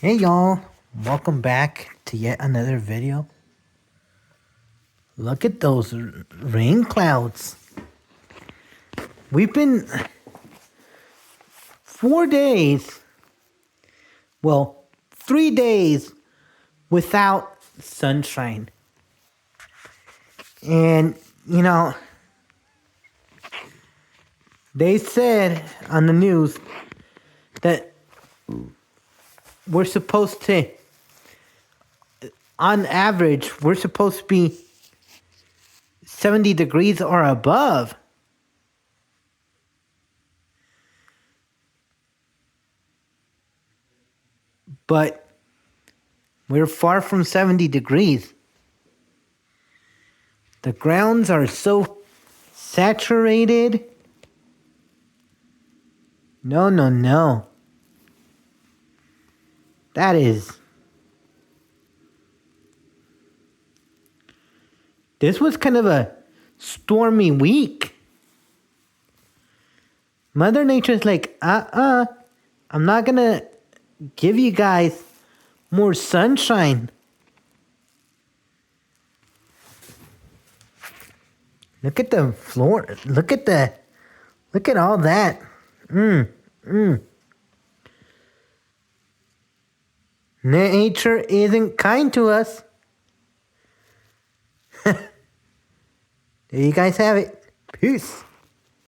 Hey y'all, welcome back to yet another video. Look at those rain clouds. We've been 4 days, well, 3 days without sunshine. And, they said on the news that we're supposed to, on average, we're supposed to be 70 degrees or above. But we're far from 70 degrees. The grounds are so saturated. No. That is... This was kind of a stormy week. Mother Nature's like, I'm not gonna give you guys more sunshine. Look at the floor. Look at all that. Nature isn't kind to us. There you guys have it. Peace.